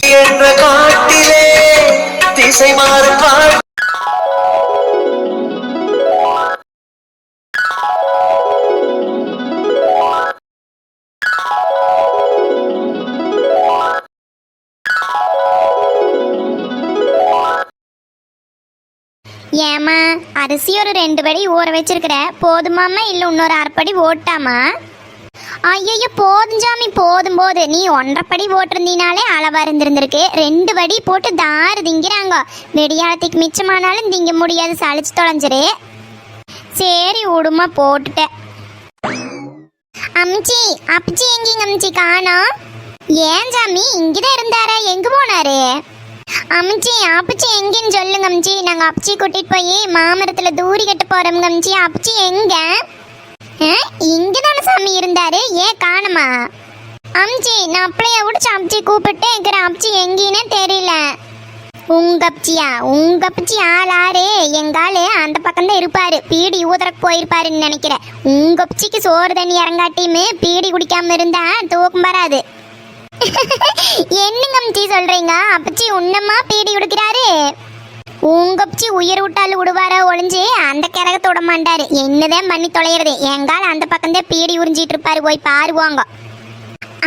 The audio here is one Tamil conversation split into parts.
என்ற காட்டிலே திசை மாறும் ஏமா அரிசி ஒரு 2 படி ஊற வச்சிருக்கிற போதுமாமா இல்ல இன்னொரு 1/2 படி ஓட்டாமா? ஐயோ போதும் சாமி போதும் போது நீ 1/2 படி போட்டிருந்தீனாலே அளவா இருந்திருக்கு. 2 படி போட்டு தாறு திங்கிறாங்க. வெடியாளத்துக்கு மிச்சமானாலும் திங்க முடியாது, சளிச்சு தொலைஞ்சிரு. சரி விடுமா போட்டுட்டேன். அம்ச்சி அப்பச்சி எங்கீங்க அம்ச்சி காணோம்? ஏன் சாமி இங்கதான் இருந்தாரா, எங்க போனாரு? அம்ச்சி அப்பச்சி எங்கன்னு சொல்லுங்க அம்ச்சி, நாங்க அப்பச்சி கூட்டிட்டு போய் மாமரத்துல தூரி கட்ட போறோம் அம்ச்சி. அப்பச்சி எங்க? இங்கதானே சாமி இருந்தாரு, ஏன் காணுமா? அம்ச்சி நான் அப்படியே விடுச்சு அம்ச்சி கூப்பிட்டு இருக்கிற அப்பச்சி எங்கன்னு தெரியல. உங்க அப்பச்சி ஆளாரு எங்காலு அந்த பக்கம் தான் இருப்பாரு, பீடி ஊதறக்கு போயிருப்பாருன்னு நினைக்கிறேன். உங்க அப்பச்சிக்கு சோறு தண்ணி இறங்காட்டியுமே பீடி குடிக்காம இருந்தா தூக்கம் வராது. என்னங்க அம்ச்சி சொல்றீங்க? அப்பச்சி உன்னமா பீடி குடிக்கிறாரு? உங்க அப்பச்சி உயிர் விட்டாலும் விடுவாரா ஒளிஞ்சு அந்த கிரகத்தை விட மாட்டாரு. என்னதான் பண்ணி தொலைகிறது, எங்கால அந்த பக்கம் தான் பீடி உறிஞ்சிட்டு இருப்பாரு, போய் பாருவாங்க.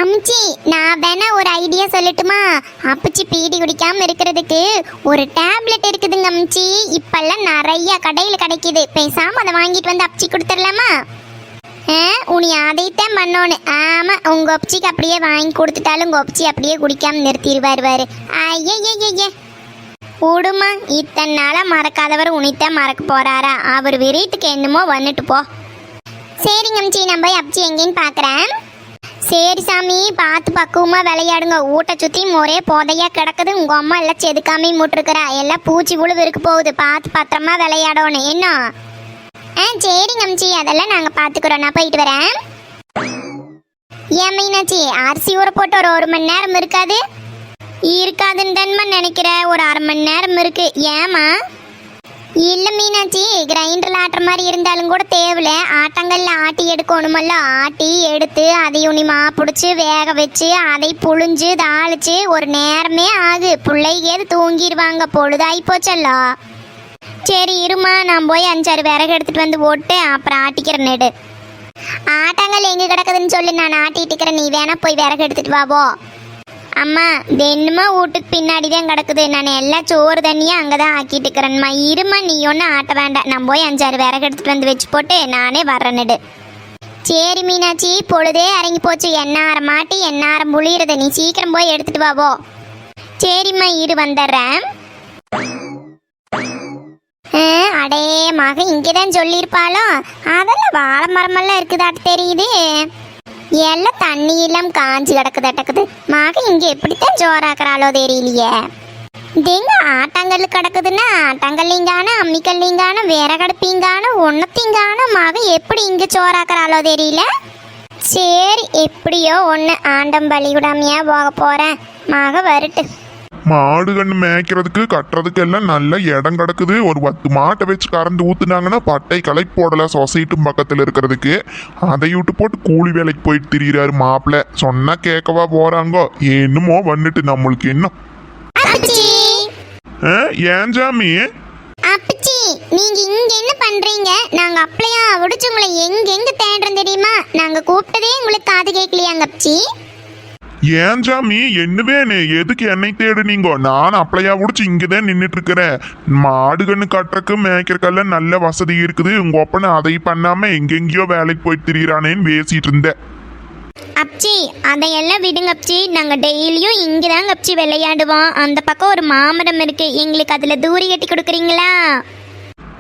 அம்ச்சி நான் வேணா ஒரு ஐடியா சொல்லட்டுமா? அப்பச்சி பீடி குடிக்காம இருக்கிறதுக்கு ஒரு டேப்லெட் இருக்குதுங்க அம்ச்சி. இப்பெல்லாம் நிறைய கடையில் கிடைக்குது, பேசாம அதை வாங்கிட்டு வந்து அப்பச்சி கொடுத்துடலாமா? உனி அதைத்தான் பண்ணோன்னு. ஆமா உங்க ஒப்சிக்கு அப்படியே வாங்கி கொடுத்துட்டாலும் உங்க ஒப்சி அப்படியே குடிக்காம நிறுத்திடுவாரு. ஐய உடுமா, இத்தனை நாளா மறக்காதவர் உனித்தான் மறக்க போறாரா? அவர் வீட்டுக்கு என்னமோ வந்துட்டு போ. சரிங்க அம்ச்சி நான் போய் அப்பச்சி எங்கேன்னு பாக்குறேன். சரி சாமி பார்த்து பக்குவமா விளையாடுங்க. ஊட்ட சுத்தி ஒரே போதையா கிடக்குது. உங்க அம்மா எல்லாம் செதுக்காமே மூட்டிருக்கிறா, எல்லாம் பூச்சி புழு இருக்கு போகுது. பார்த்து பத்திரமா விளையாடணும் என்ன? சரிங்க அம்ச்சி அதெல்லாம் நாங்கள் பார்த்துக்குறோம். நான் போயிட்டு வரேன். ஏன் மீனாச்சி அரிசி ஊற போட்டு ஒரு 1 மணி நேரம் இருக்காதுன்னு தான்மா நினைக்கிறேன். ஒரு 1/2 மணி நேரம் இருக்கு. ஏமா? இல்லை மீனாச்சி கிரைண்டரில் ஆட்டுற மாதிரி இருந்தாலும் கூட தேவையில்ல, ஆட்டங்கல்ல ஆட்டி எடுக்கணுமல்ல. ஆட்டி எடுத்து அதை உனிமா பிடிச்சி வேக வச்சு அதை புழிஞ்சு தாளிச்சு ஒரு நேரமே ஆகு. பிள்ளைக்கு தூங்கிடுவாங்க, பொழுதாகி போச்சல்லோ. சரி இருமா, நான் போய் 5-6 விறகு எடுத்துட்டு வந்து போட்டு அப்புறம் ஆட்டிக்கிறேன். நெடு ஆட்டாங்கல் எங்க கிடக்குதுன்னு சொல்லி நான் ஆட்டிட்டுக்கிறேன். நீ வேணா போய் விறகு எடுத்துட்டு வாபோ. அம்மா தென்னுமா வீட்டுக்கு பின்னாடி தான் கிடக்குது, நான் எல்லாம் சோறு தண்ணியா அங்கதான் ஆக்கிட்டு இருக்கிறேன்மா. இருமா நீ ஒன்றும் ஆட்ட வேண்டாம், நான் போய் 5-6 விறகு எடுத்துட்டு வந்து வச்சு போட்டு நானே வர்றேன். நெடு சரி மீனாட்சி, பொழுதே இறங்கி போச்சு. எந்நேரம் மாட்டி எந்நேரம் புளியறது, நீ சீக்கிரம் போய் எடுத்துட்டு வாபோ. சரிம்மா இரு வந்துடுறேன். அடே மக இங்கதான் சொல்லியிருப்பாளோ? அதெல்லாம் வாழை மரமெல்லாம் இருக்குதாட்டு தெரியுது. எல்லாம் தண்ணி எல்லாம் காஞ்சி கிடக்குதாட்டக்குது. மக இங்க எப்படித்தான் ஜோராக்குறாளோ தெரியலையே. தேங்க ஆட்டாங்கல் கிடக்குதுன்னா ஆட்டாங்கல்லிங்கான அம்மிக்கல்லிங்கான வேற கடுப்பீங்கான ஒன்னத்திங்கான மக எப்படி இங்க சோறாக்குறாளோ தெரியல. சரி எப்படியோ ஒன்று ஆண்டம் பலிவிடாமையா போக போறேன். மக வரட்டு. மாடு கண்ணு மேய்க்கிறதுக்கு கட்டுறதுக்கு எல்லாம் நல்ல இடம் கிடக்குது. ஒரு 10 மாட்டை வச்சு கறந்து ஊத்துனாங்கன்னா பட்டை களை போடலாம். சொசைட்டும் பக்கத்தில் இருக்கிறதுக்கு அதை விட்டு போட்டு கூலி வேலைக்கு போயிட்டு திரியிறாரு மாப்பிள்ள. சொன்னா கேட்கவா போறாங்கோ? என்னமோ வந்துட்டு நம்மளுக்கு என்ன ஏன் ஜாமி? அப்பச்சி நீங்க இங்க என்ன பண்றீங்க? நாங்க அப்பளையா உடிச்சு உங்களை எங்க தேடுறோம் தெரியுமா? நாங்க கூப்பிட்டதே உங்களுக்கு காது கேட்கலையாங்க அப்பச்சி? ஏன் ஜாமி என்ன வேணும்? எதுக்கு என்னை தேடுனீங்கோ? நான் அப்பளையா முடிச்சு இங்கதான் நின்றுட்டு இருக்கிறேன். மாடு கண்ணு கட்டுறக்கு மேய்க்கிறக்கெல்லாம் நல்ல வசதி இருக்குது. உங்க ஒப்பனை அதை பண்ணாம எங்கெங்கயோ வேலைக்கு போயிட்டு திரியிறானேன்னு பேசிட்டு இருந்தேன். அப்ச்சி அதையெல்லாம் விடுங்க அப்ச்சி, நாங்க டெய்லியும் இங்கதாங்க அப்ச்சி விளையாடுவோம். அந்த பக்கம் ஒரு மாமரம் இருக்கு, எங்களுக்கு அதுல தூரி கட்டி கொடுக்குறீங்களா?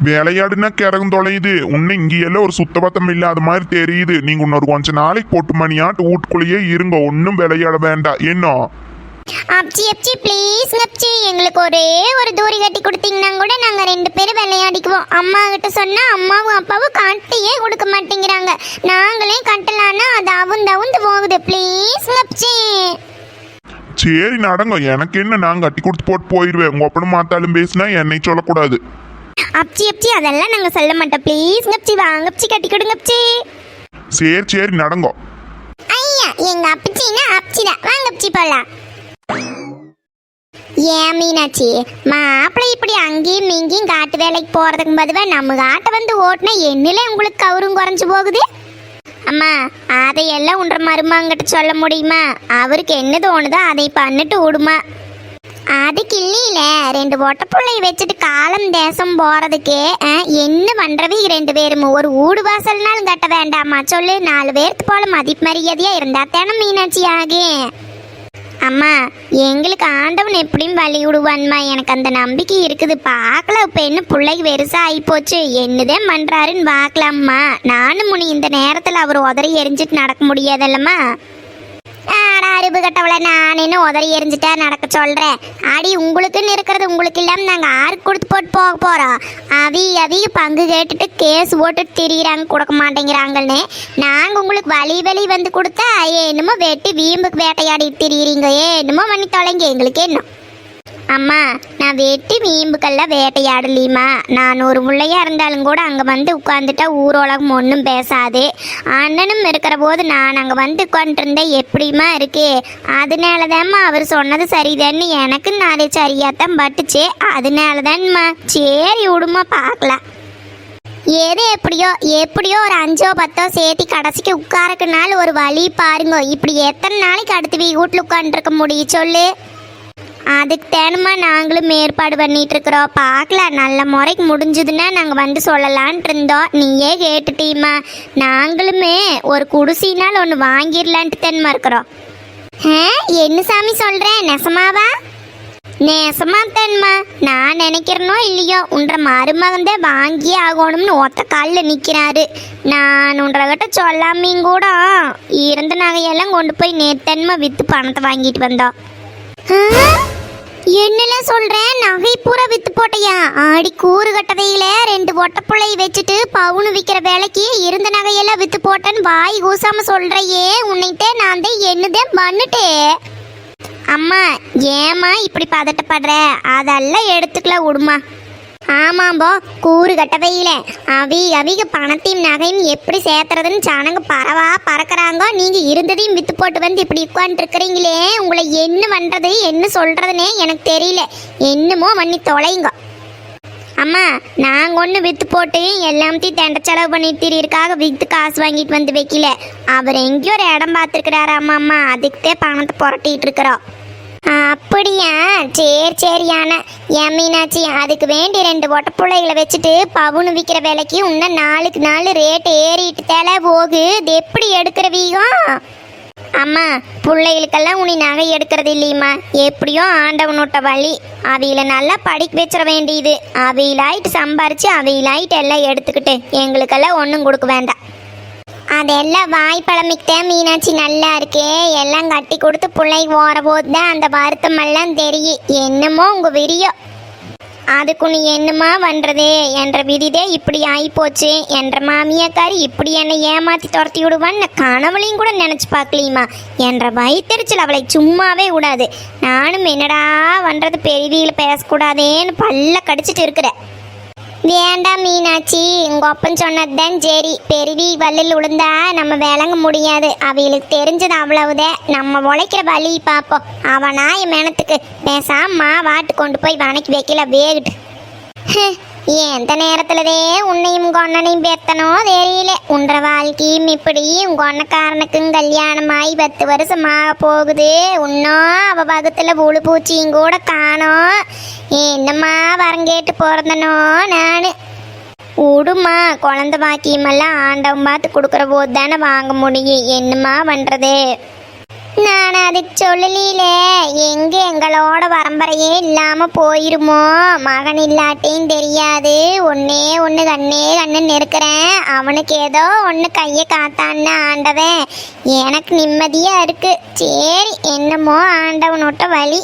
விளையாடுனா கிறங்கு தொலையுது. உன்னை இங்கெல்லாம் ஒரு சுத்தபத்தம் இல்லாத மாதிரி தெரியுது. நீங்க இன்னொரு கொஞ்ச நாளைக்கு போட்டு மணியாட்டு வீட்டுக்குள்ளேயே இருங்க, ஒன்னும் விளையாட வேண்டாம் என்ன? அப்ச்சி அப்ச்சி ப்ளீஸ் அப்ச்சி, எங்களுக்கு ஒரே ஒரு தூரி கட்டி கொடுத்தீங்கன்னா கூட நாங்க 2 பேரும் விளையாடிக்குவோம். அம்மா கிட்ட சொன்னா அம்மாவும் அப்பாவும் கட்டியே கொடுக்க மாட்டேங்கிறாங்க. நாங்களே கட்டலான்னா அது அவுந்து போகுது. ப்ளீஸ் அப்ச்சி. சரி நடங்க, எனக்கு என்ன, நான் கட்டி கொடுத்து போட்டு போயிடுவேன். உங்க அப்பனும் மாத்தாலும் பேசினா என்னை சொல்லக்கூடாது. அப்ச்சி அப்ச்சி அதெல்லாம் நாங்க சொல்ல மாட்டோம். ப்ளீஸ் அப்ச்சி வாங்க அப்ச்சி, கட்டி கொடுங்க அப்ச்சி. சரி நடங்க. ஐயா எங்க அப்பச்சினா அப்ச்சி தான், வாங்க அப்ச்சி போலாம். ஏன் மீனாட்சி, மாப்பிள்ளை இப்படி அங்கேயும் இங்கேயும் காட்டு வேலைக்கு போறதுக்கு பதிவா நம்ம காட்டை வந்து ஓட்டுனா என்னில உங்களுக்கு கவுரும் குறைஞ்சு போகுது. அம்மா, அதையெல்லாம் உன்ற மருமாங்கிட்ட சொல்ல முடியுமா? அவருக்கு என்ன தோணுதோ அதை பண்ணிட்டு விடுமா. அதுக்கு இல்லையில 2 ஒட்ட பிள்ளைய வச்சுட்டு காலம் தேசம் போறதுக்கு என்ன பண்றது? 2 பேரும் ஒரு ஊடு வாசல்னாலும் கட்ட வேண்டாமா சொல்லு? 4 பேருக்கு போல மதிப்பு மரியாதையா இருந்தா தானே மீனாட்சி ஆகு. அம்மா, எங்களுக்கு ஆண்டவன் எப்படியும் வழி விடுவான்மா, எனக்கு அந்த நம்பிக்கை இருக்குது. பார்க்கலாம், இப்போ என்ன பிள்ளைக்கு வெறுசா ஆகிப்போச்சு, என்னதான் பண்றாருன்னு பார்க்கலாம்மா. நானும் முனி இந்த நேரத்தில் அவர் உதறி எரிஞ்சிட்டு நடக்க முடியாதல்லம்மா. அறிவு கட்டவளை, நான் என்ன உதறி எரிஞ்சிட்டா நடக்க சொல்றேன்? அடி, உங்களுக்குன்னு இருக்கிறது உங்களுக்கு இல்லாம நாங்க ஆருக்கு கொடுத்து போட்டு போக போறோம்? அவிக பங்கு கேட்டுட்டு கேஸ் போட்டுட்டு திரியிறாங்க, கொடுக்க மாட்டேங்கிறாங்கன்னு. நாங்க உங்களுக்கு வழி வந்து கொடுத்தா என்னமோ வெட்டி வீம்புக்கு வேட்டையாடிட்டு திரியிறீங்க. என்னமோ பண்ணி தொலைங்க, எங்களுக்கு என்ன. அம்மா, நான் வெட்டி வீம்புக்கெல்லாம் வேட்டையாடலியுமா. நான் ஒரு பிள்ளையா இருந்தாலும் கூட அங்கே வந்து உட்காந்துட்டா ஊரோலகம் ஒன்றும் பேசாது. அண்ணனும் இருக்கிற போது நான் அங்கே வந்து உட்காந்துருந்தேன் எப்படிமா இருக்கு. அதனால தான்மா அவர் சொன்னது சரிதான்னு எனக்கு நிறைய சரியாத்தான் பட்டுச்சு. அதனால தான்மா. சரி விடுமா, பார்க்கலாம். எது எப்படியோ ஒரு 5ஓ 10ஓ சேர்த்தி கடைசிக்கு உட்காரக்குனால ஒரு வழி பாருங்க. இப்படி எத்தனை நாளைக்கு அடுத்து வீட்டில் உட்காந்துருக்க முடியும் சொல்லு? அதுக்கு தேனுமா நாங்களும் ஏற்பாடு பண்ணிட்டு இருக்கிறோம். பார்க்கலாம், நல்ல முறைக்கு முடிஞ்சதுன்னா நாங்கள் வந்து சொல்லலான் இருந்தோம். நீயே கேட்டுட்டீமா. நாங்களுமே ஒரு குடிசைனால் ஒன்று வாங்கிடலான்ட்டு தென்மா இருக்கிறோம். என்ன சாமி சொல்கிறேன், நெசமாவா? நெசமா தென்மா. நான் நினைக்கிறனோ இல்லையோ, உன்ற மருமகந்தே வாங்கி ஆகணும்னு ஒத்த காலில் நிற்கிறாரு. நான் உன்றகிட்ட சொல்லாமையும் கூட இருந்த நகையெல்லாம் கொண்டு போய் நேத்தன்மா விற்று பணத்தை வாங்கிட்டு வந்தோம். என்னெல்லாம் சொல்றேன்? நகை பூரா வித்து போட்டையா? ஆடி கூறு கட்டதையில 2 ஒட்டப்புள்ளையை வச்சுட்டு பவுனு விற்கிற வேலைக்கு இருந்த நகையெல்லாம் வித்து போட்டேன்னு வாய் கூசாம சொல்றையே. உன்னைத்தே நான் தான் என்னதான் பண்ணிட்டே. அம்மா, ஏமா இப்படி பதட்டப்படுற? அதெல்லாம் எடுத்துக்கலாம் விடுமா. ஆமாம்போ, கூறு கட்டவையில அவிக பணத்தையும் நகையும் எப்படி சேர்த்துறதுன்னு ஜனங்க பறக்கிறாங்க. நீங்க இருந்ததையும் வித்து போட்டு வந்து இப்படி உட்காந்து இருக்கிறீங்களே, உங்களை என்ன பண்றது என்ன சொல்றதுன்னே எனக்கு தெரியல. என்னமோ பண்ணி தொலைங்க. அம்மா, நாங்கள் ஒன்று வித்து போட்டு எல்லாத்தையும் தண்டை செலவு பண்ணிட்டு இருக்காக வித்து காசு வாங்கிட்டு வந்து வைக்கல. அவர் எங்கேயோ ஒரு இடம் பார்த்துருக்கிறாரு. அம்மா, அதுக்குதே பணத்தை புரட்டிட்டு இருக்கிறோம். அப்படியா? சரியான என் மீனாட்சி, அதுக்கு வேண்டி 2 ஒட்டப்புள்ளைகளை வச்சுட்டு பவுனு விற்கிற வேலைக்கு இன்னும் 4க்கு 4 ரேட்டு ஏறிட்டு தேலை போகு. இது எப்படி எடுக்கிறவீங்க? அம்மா, பிள்ளைகளுக்கெல்லாம் உனி நகை எடுக்கிறது இல்லையம்மா. எப்படியோ ஆண்டவனோட்ட வழி. அவையில நல்லா படிக்க வச்சிட வேண்டியது. அவையிலாயிட்டு சம்பாரிச்சு அவையிலாயிட்டு எல்லாம் எடுத்துக்கிட்டு எங்களுக்கெல்லாம் ஒன்றும் கொடுக்க வேண்டாம். அதெல்லாம் வாய் பழமிக்கிட்டேன் மீனாட்சி, நல்லா இருக்கே. எல்லாம் கட்டி கொடுத்து பிள்ளை ஓர போது தான் அந்த வருத்தம் எல்லாம் தெரியும். என்னமோ உங்கள் விரியோ. அதுக்கு நீ என்னமா பண்ணுறது என்ற விதிதே இப்படி ஆகிப்போச்சு. என்ற மாமியாக்காரி இப்படி என்னை ஏமாற்றி துரத்தி விடுவான்னு கனவுலையும் கூட நினச்சி பார்க்கலையுமா. என்ற வயிற்றுச்சல் அவளை சும்மாவே விடாது. நானும் என்னடா பண்ணுறது, பெரியவியில் பேசக்கூடாதேன்னு பல்ல கடிச்சிட்டு இருக்கிறேன். வேண்டாம் மீனாட்சி, உங்க அப்பன் சொன்னதுதான் சரி. பெருவி வல்லில் விழுந்தா நம்ம விளங்க முடியாது. அவைகளுக்கு தெரிஞ்சது அவ்வளவுதான். நம்ம உழைக்கிற வழி பார்ப்போம். அவனா என் மேனத்துக்கு பேசாம வாட்டு கொண்டு போய் வணக்கி வைக்கல வேகிட்டு. எந்த நேரத்துலதே உன்னையும் உங்க அண்ணனையும் பேத்தனோ தெரியல. உன்ற வாழ்க்கையும் இப்படி உங்க அண்ணக்காரனுக்கும் கல்யாணமாயி 10 வருஷமாக போகுது. இன்னும் அவ பக்கத்துல புழு பூச்சியும் கூட காணோம். என்னம்மா வரங்கேட்டு பிறந்தனோ நானு. உடுமா, குழந்தை பாக்கியமெல்லாம் ஆண்டவன் பார்த்து கொடுக்குற போது தானே வாங்க முடியும். என்னம்மா பண்றது? நான் அதுக்கு சொல்லல. எங்க எங்களோட பரம்பரையே இல்லாம போயிருமோ. மகன் இல்லாட்டியும் தெரியாது. ஒன்னே ஒன்று கண்ணுன்னு இருக்கிறேன். அவனுக்கு ஏதோ ஒன்று கையை காத்தான்னு ஆண்டவன். எனக்கு நிம்மதியா இருக்கு. சரி, என்னமோ ஆண்டவனோட்ட வழி.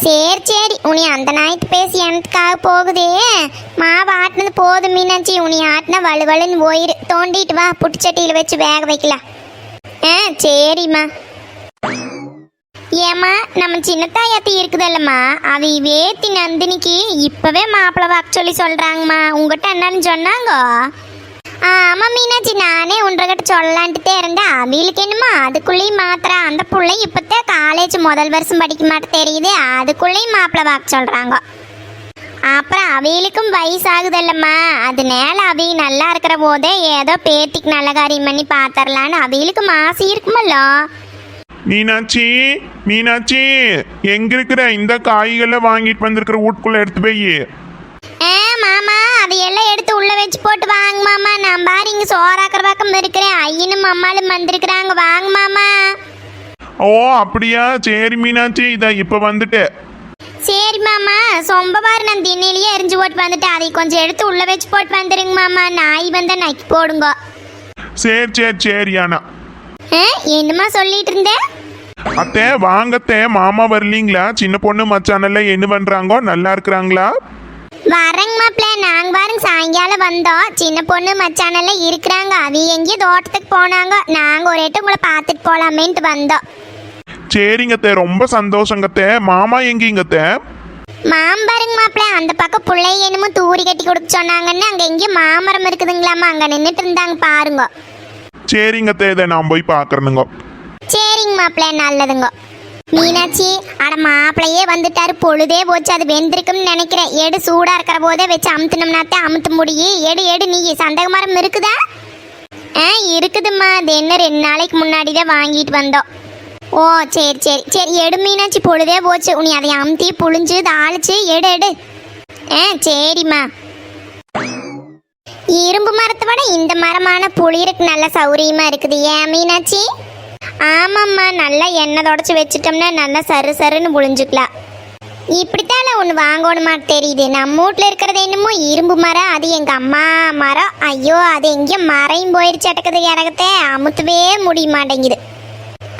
சரி, உனி அந்த நாய்ட்டு பேசி எனக்காக போகுதே. மாவு ஆட்டினது போதும் மீனாட்சி. உனி ஆட்டினா வலுவலுன்னு போயிரு. தோண்டிட்டு வா, புட்டுச்சட்டியில் வச்சு வேக வைக்கலாம். சரிம்மா. ஏம்மா, நம்ம சின்னத்தாயாத்தி இருக்குதல்லம்மா, அவ வேத்தி நந்தினிக்கு இப்பவே மாப்பிள்ளை வாக்கு சொல்லி சொல்றாங்கம்மா. உங்ககிட்ட என்னன்னு சொன்னாங்க? ஆமா மீனாட்சி, நானே ஒன்றரை சொல்லலான்ட்டுதே இருந்தேன். அவளுக்கு என்னமா அதுக்குள்ளேயும் மாத்திர அந்த பிள்ளை இப்பத்தே காலேஜ் முதல் வருஷம் படிக்க மாட்டே தெரியுது, அதுக்குள்ளேயும் மாப்பிள்ளை வாக்கு சொல்றாங்க. அப்புறம் அவளுக்கும் வயசாகுதல்லம்மா, அதனால அவ நல்லா இருக்கிற போதே ஏதோ பேத்திக்கு நல்ல காரியம் பண்ணி பாத்தரலான்னு அவளுக்கும் ஆசை இருக்குமல்லோ. மீனாட்சி, மீனாட்சி, எங்க இருக்கிற? இந்த காய்களை வாங்கிட்டு வந்திருக்கிற வீட்டுக்குள்ள எடுத்து போய். மாமா அதையெல்லாம் எடுத்து உள்ள வச்சு போட்டு வாங்க மாமா. நான் பாரு இங்க சோறாக்குற பக்கம் இருக்கிறேன், ஐயனும் அம்மாலும் வந்திருக்கிறாங்க, வாங்க மாமா. ஓ அப்படியா, சரி மீனாட்சி, இத இப்ப வந்துட்டு. சரி மாமா, சொம்ப பாரு நான் திண்ணிலேயே எரிஞ்சு போட்டு வந்துட்டேன், அதை கொஞ்சம் எடுத்து உள்ள வச்சு போட்டு வந்துருங்க மாமா. நாய் வந்தா நக்கி போடுங்க. சரி சரி சரி. ஆனா என்னமா சொல்லிட்டு இருந்தேன்? அத்தை வாங்கத்தே, மாமா வரலீங்களா? சின்ன பொண்ணு மச்சானெல்லாம் என்ன பண்றாங்கோ, நல்லா இருக்கிறாங்களா? வரங்க மாப்பிள்ள, நாங்க பாருங்க சாயங்காலம் வந்தோம். சின்ன பொண்ணு மச்சானெல்லாம் இருக்கிறாங்க, அவ எங்கேயும் தோட்டத்துக்கு போனாங்க. நாங்க ஒரு ஏட்டு உங்களை பார்த்துட்டு போலாமேன்ட்டு வந்தோம். சரிங்கத்தே, ரொம்ப சந்தோஷங்கத்தே. மாமா எங்கீங்கத்தே? மாம்பருங்க மாப்பிள்ள, அந்த பக்கம் பிள்ளை என்னமோ தூரி கட்டி கொடுக்க சொன்னாங்கன்னு அங்க எங்கேயும் மாமரம் இருக்குதுங்களாமா, அங்க நின்றுட்டு இருந்தாங்க பாருங்க. சரிங்கத்தே, இதை நான் போய் பாக்குறேனுங்க. சரிங்க மாப்பிள்ள, நல்லதுங்க. மீனாட்சி, அட மாப்பிள்ளையே வந்துட்டாரு, பொழுதே போச்சு. அது வெந்திருக்குன்னு நினைக்கிறேன். எடு, சூடா இருக்கிற போதே வச்சு அமுத்துனோம்னாத்தே அமுத்த முடியும். எடு எடு, நீ சந்தக மரம் இருக்குதா? இருக்குதும்மா, அது என்ன 2 நாளைக்கு முன்னாடி தான் வாங்கிட்டு வந்தோம். ஓ சரி சரி சரி, எடு மீனாட்சி, பொழுதே போச்சு. நீ அதை அமுத்தி புழிஞ்சு தாளிச்சு எடு எடு. சரிம்மா. இரும்பு மரத்தை விட இந்த மரமான புளிருக்கு நல்ல சௌரியமா இருக்குது, ஏன் மீனாட்சி? ஆமாம்மா, நல்லா எண்ணெய் தொடச்சி வச்சுட்டோம்னா நல்லா சரு சருன்னு புழிஞ்சுக்கலாம். இப்படித்தானே ஒன்று வாங்கணுமா தெரியுது. நம்ம வீட்டில் இருக்கிறது என்னமோ இரும்பு மரம், அது எங்கள் அம்மா மரம். ஐயோ, அது எங்கேயும் மறையும் போயிடுச்சட்டக்குது, எனக்கத்தே அமுத்தவே முடிய மாட்டேங்குது.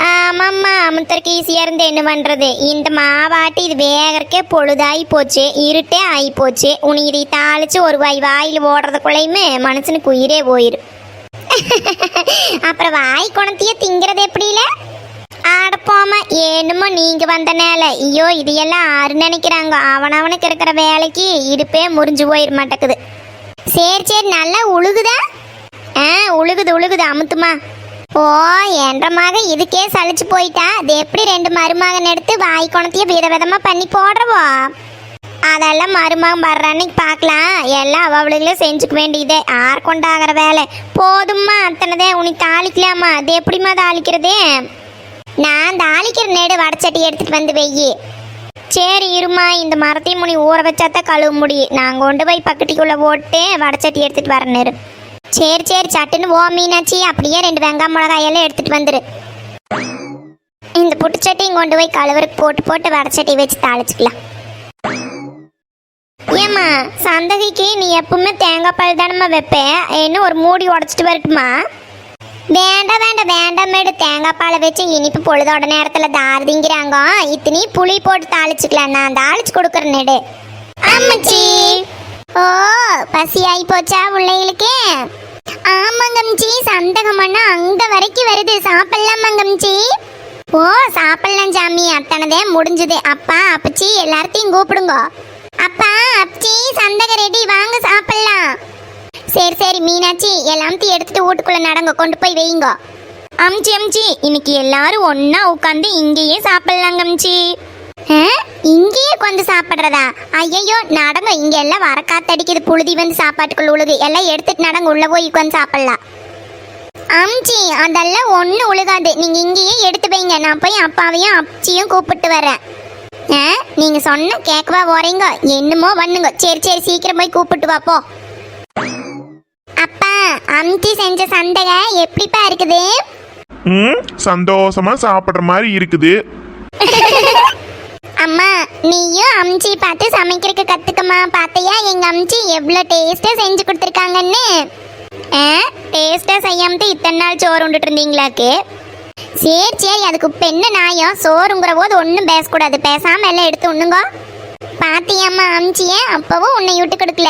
ஆமாம்மா, அமுத்தருக்கு ஈஸியாக இருந்து என்ன பண்ணுறது? இந்த மாவாட்டி இது வேகறக்கே பொழுதாகி போச்சு, இருட்டே ஆகி போச்சு. உனி இதை தாளித்து ஒரு வாயில் ஓடுறதுக்குள்ளேயுமே மனுஷனுக்கு உயிரே போயிடும். அப்புறம் வாய் குணத்தையே திங்கிறது எப்படில? ஆடப்போமா, என்னமோ நீங்க வந்தனால. ஐயோ, இதையெல்லாம் ஆறு நினைக்கிறாங்க. அவனவனுக்கு இருக்கிற வேலைக்கு இடுப்பே முறிஞ்சு போயிட மாட்டேக்குது. சரி சரி, நல்லா உழுகுதா? உழுகுது உழுகுது, அமுத்துமா. ஓ, என்ற மக இதுக்கே சலிச்சு போயிட்டா. அது எப்படி 2 மருமகன் எடுத்து வாய் குணத்தையே விதவிதமா பண்ணி போடுறவோ? அதெல்லாம் மருமகன் வர்ற அன்னைக்கு பார்க்கலாம். எல்லாம் அவளுங்களே செஞ்சுக்க வேண்டியதே, ஆறு கொண்டாகிற வேலை. போதும்மா, அத்தனைதே. உனக்கு தாளிக்கலாமா? அது எப்படிம்மா தாளிக்கிறது? நான் தாளிக்கிற நேடு வடச்சட்டி எடுத்துட்டு வந்து வெய்யி. சரி இருமா, இந்த மரத்தையும் முனி ஊற வச்சாதான் கழுவ முடியும். நான் கொண்டு போய் பக்கத்துக்குள்ளே போட்டு வடச்சட்டி எடுத்துட்டு வரேன். சரி சரி, சட்டுன்னு ஓ மீனாட்சி, அப்படியே 2 வெங்காய மிளகாயெல்லாம் எடுத்துட்டு வந்துரு. இந்த புட்டுச்சட்டியும் கொண்டு போய் கழுவருக்கு போட்டு போட்டு வடச்சட்டி வச்சு தாளிச்சுக்கலாம். ஏம்மா, சந்தகிக்கு நீ எப்பவுமே தேங்காய் பால் தானம்மா வைப்பேன், இன்னும் ஒரு மூடி உடச்சிட்டு வரட்டுமா? வேண்டாம் வேண்டாம் வேண்டாம் மேடு, தேங்காய் பாலை வச்சு இனிப்பு பொழுதோட நேரத்தில் தாருதிங்கிறாங்க. இத்தனி புளி போட்டு தாளிச்சுக்கலாம், நான் தாளிச்சு கொடுக்குறேன் நேடு. ஆமாச்சி. ஓ, பசி ஆகி போச்சா பிள்ளைகளுக்கு? ஆமாங்கம்ச்சி, சந்தகம்னா அங்க வரைக்கும் வருது. சாப்பிடலாமாங்கம்ச்சி? ஓ சாப்பிடலாம் சாமி, அத்தனதே முடிஞ்சது. அப்பா அப்பச்சி எல்லார்த்தையும் கூப்பிடுங்க. அப்பா அப்பச்சி, சந்தக ரெடி, வாங்க சாப்பிடலாம். சரி சரி மீனாட்சி, எல்லாத்தையும் எடுத்துட்டு வீட்டுக்குள்ள நடங்க, கொண்டு போய் வைங்க. அம்ச்சி அம்ச்சி, இன்னைக்கு எல்லாரும் ஒன்னா உட்காந்து இங்கேயே சாப்பிடலாங்க அம்ச்சி. இங்கேயே உட்காந்து சாப்பிட்றதா? ஐயோ நடங்க, இங்க எல்லாம் வர காத்தடிக்குது, புழுதி வந்து சாப்பாட்டுக்குள்ள உழுது. எல்லாம் எடுத்துட்டு நடங்க, உள்ள போய் உட்காந்து சாப்பிடலாம். அம்ச்சி, அதெல்லாம் ஒன்றும் உழுகாது, நீங்க இங்கேயே எடுத்து வைங்க. நான் போய் அப்பாவையும் அப்ச்சியும் கூப்பிட்டு வரேன். நீங்க சொன்ன கேட்கவா போறீங்க? என்னமோ பண்ணுங்க. சரி சரி, சீக்கிரம் போய் கூப்பிட்டு வாப்போ. அப்பா, அம்ச்சி செஞ்ச சந்தக எப்படிப்பா இருக்குது? சந்தோஷமா சாப்பிடுற மாதிரி இருக்குது. அம்மா, நீயும் அம்ச்சி பார்த்து சமைக்கிறதுக்கு கத்துக்கமா. பார்த்தையா எங்க அம்ச்சி எவ்வளோ டேஸ்டா செஞ்சு கொடுத்துருக்காங்கன்னு? டேஸ்டா செய்யாமட்டு இத்தனை நாள் சோறு உண்டுட்டு இருந்தீங்களாக்கு? சரி சரி, அதுக்கு இப்போ என்ன நியாயம்? சோறுங்கிற போது ஒன்றும் பேசக்கூடாது, பேசாம எல்லாம் எடுத்து ஒண்ணுங்க. பாத்தியாம்மா அம்ச்சியே அப்பவும் உன்னை விட்டு கொடுக்கல.